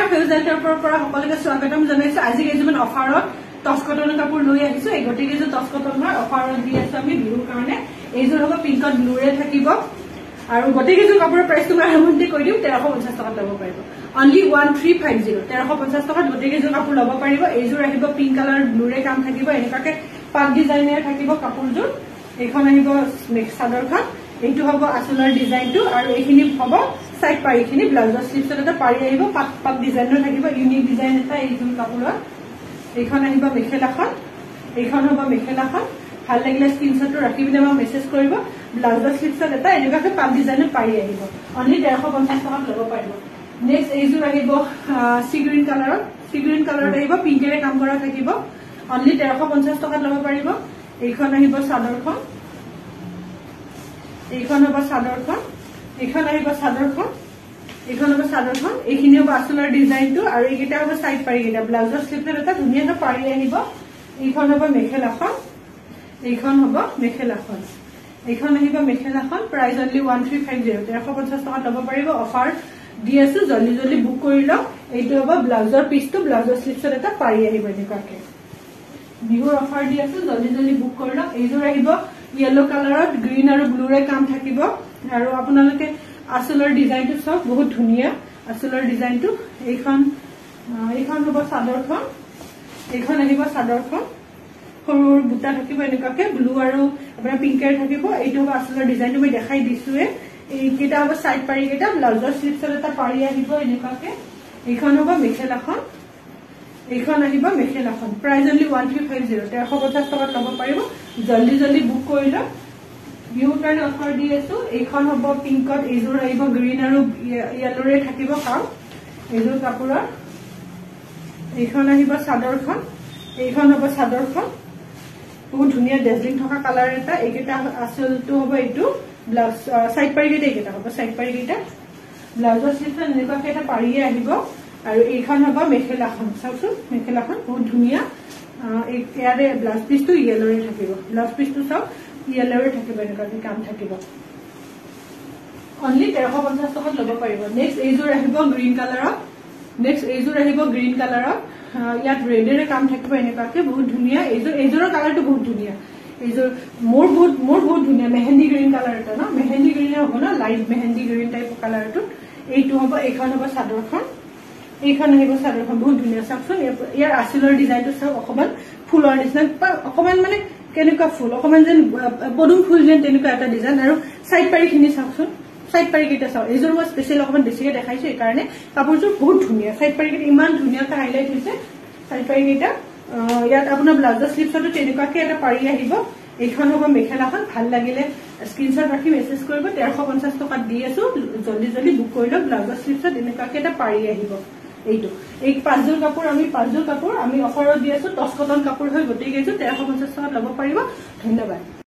নমস্কাৰ ফেউজাইটৰ পৰা সকলোকে স্বাগতম জনাইছো আজি কেইজনমান অফাৰত টচ কটন কাপোৰ লৈ আহিছো এই গটিকে যে টচ কটনৰ অফাৰত দি আছো আমি বিহুৰ কাৰণে এইযোৰ হ'ব পিংকত ব্লুৰে থাকিব আৰু গটিকে যে কাপোৰৰ প্ৰাইস তোমাৰ আৰম্ভণি কৰি দিম 1350 টকা ল'ব পাৰিব অনলি 1350 1350 টকা গটিকে যে কাপোৰ ল'ব পাৰিব এইযোৰ আহিব পিংক কালাৰ ব্লুৰে কাম থাকিব এনেকাকে পাক ডিজাইনাৰ থাকিব কাপোৰযোৰ এইখন আহিব চাদৰখন এইটো হ'ব আসলৰ ডিজাইনটো আৰু এইখিনি হ'ব সাইড পাৰিখিনি ব্লাউজৰ স্লিভছত এটা পাৰি আহিব পাক ডিজাইনৰ থাকিব ইউনিক ডিজাইন এটা এইযোৰ কাপোৰত এইখন আহিব মেখেলাখন এইখন হ'ব মেখেলাখন ভাল লাগিলে স্ক্ৰিনশ্বটটো ৰাখি পিনে মই মেছেজ কৰিব ব্লাউজৰ স্লিভছত এটা এনেকাকে পাক ডিজাইনৰ পাৰি আহিব অনলি 1350 টকাত ল'ব পাৰিব নেক্সট এইযোৰ আহিব সি গ্ৰীণ কালাৰত আহিব পিংকেৰে কাম কৰা থাকিব অনলি 1350 টকাত ল'ব পাৰিব এইখন আহিব চাদৰখন এইখন হ'ব চাদৰখন এইখন আহিব চাদৰখন এইখন হ'ব চাদৰখন এইখিনি হ'ব আসলৰ ডিজাইনটো আৰু এইকেইটা হ'ব সাইড পাৰিকেইটা ব্লাউজৰ স্লিভত এটা ধুনীয়াকৈ পাৰি আহিব এইখন হ'ব মেখেলাখন এইখন হ'ব মেখেলাখন এইখন আহিব মেখেলাখন প্ৰাইস অনলি 1350 1350 টকা ল'ব পাৰিব অফাৰ দি আছো জলদি জলদি বুক কৰি লওক এইটো হ'ব ব্লাউজৰ পিছটো ব্লাউজৰ স্লিভত এটা পাৰি আহিব এনেকুৱাকে বিহুৰ অফাৰ দি আছো জলদি জলদি বুক কৰি লওক এইযোৰ আহিব येलो কালাৰত গ্ৰীণ আৰু ব্লুৰে কাম থাকিব আৰু আপোনালোকে আসলৰ ডিজাইনটো সব বহুত ধুনিয়া আসলৰ ডিজাইনটো এইখন হ'ব চাদৰখন এইখন আহিব চাদৰখন সৰু বুটা থাকিব এনেকুৱাকে ব্লু আৰু আপোনাৰ পিংকেৰ থাকিব এইটো হ'ব আসলৰ ডিজাইনটো মই দেখাই দিছোৱে এইকেইটা হ'ব সাইড পাৰি কেইটা ব্লাউজৰ স্লিভছত এটা পাৰি আহিব এনেকুৱাকে এইখন হ'ব মেখেলাখন এইখন আহিব মেখেলাখন প্ৰাইস অনলি 1350 1350 টকাত ল'ব পাৰিব জলদি জলদি বুক কৰি লওক বিহুৰ কাৰণে অফাৰ দি আছো এইখন হ'ব পিংকত এইযোৰ আহিব গ্ৰীণ আৰু য়েলোৰে থাকিব কাম এইযোৰ কাপোৰৰ এইখন আহিব চাদৰখন এইখন হ'ব চাদৰখন বহুত ধুনীয়া ডেজলিং থকা কালাৰ এটা এইকেইটা আসলটো হ'ব এইটো ব্লাউজ সাইড পাৰি কেইটা এইকেইটা হ'ব সাইড পাৰি কেইটা ব্লাউজৰ স্লিভত এনেকুৱাকে এটা পাৰিয়ে আহিব আৰু এইখন হ'ব মেখেলাখন চাওকচোন মেখেলাখন বহুত ধুনীয়া ইয়াৰে ব্লাউজ পিছটো য়েলোৰে থাকিব ব্লাউজ পিছটো চাওক য়েলোৰে থাকিব এনেকুৱাকে কাম থাকিব অনলি 1350 টকাত ল'ব পাৰিব নেক্সট এইযোৰ আহিব গ্ৰীণ কালাৰত ইয়াত ৰেডেৰে কাম থাকিব এনেকুৱাকে বহুত ধুনীয়া এইযোৰৰ কালাৰটো বহুত ধুনীয়া এইযোৰ মোৰ বহুত ধুনীয়া মেহেন্দি গ্ৰীণ কালাৰ এটা ন মেহেন্দি গ্ৰীণ হ'ব ন লাইট মেহেন্দি গ্ৰীণ টাইপৰ কালাৰটো এইটো হ'ব এইখন হ'ব চাদৰখন এইখন আহিব চাদৰখন বহুত ধুনীয়া চাওকচোন ইয়াৰ আসলৰ ডিজাইনটো চাওক অকমান ফুলৰ নিচিনা অকমান মানে কেনেকুৱা ফুল অকমান যেন পদুম ফুল যেন তেনেকুৱা এটা ডিজাইন আৰু সাইড পাৰিখিনি চাওকচোন সাইড পাৰিকেইটা চাওক এইযোৰ মই স্পেচিয়েল অকমান বেছিকে দেখাইছো এইকাৰণে কাপোৰযোৰ বহুত ধুনীয়া সাইড পাৰিকেইটা ইমান ধুনীয়াকৈ হাইলাইট হৈছে সাইড পাৰিকেইটা ইয়াত আপোনাৰ ব্লাউজৰ স্লিভছতো তেনেকুৱাকে এটা পাৰি আহিব এইখন হ'ব মেখেলাখন ভাল লাগিলে স্ক্ৰিনশ্বট ৰাখি মেছেজ কৰিব 1350 টকাত দি আছো জলদি জলদি বুক কৰি লওক ব্লাউজৰ স্লিভছত এনেকুৱাকে এটা পাৰি আহিব এইটো এই পাঁচযোৰ কাপোৰ আমি অফাৰত দি আছো টচ কটন কাপোৰ হৈ গতিকে 1350 টকাত ল'ব পাৰিব ধন্যবাদ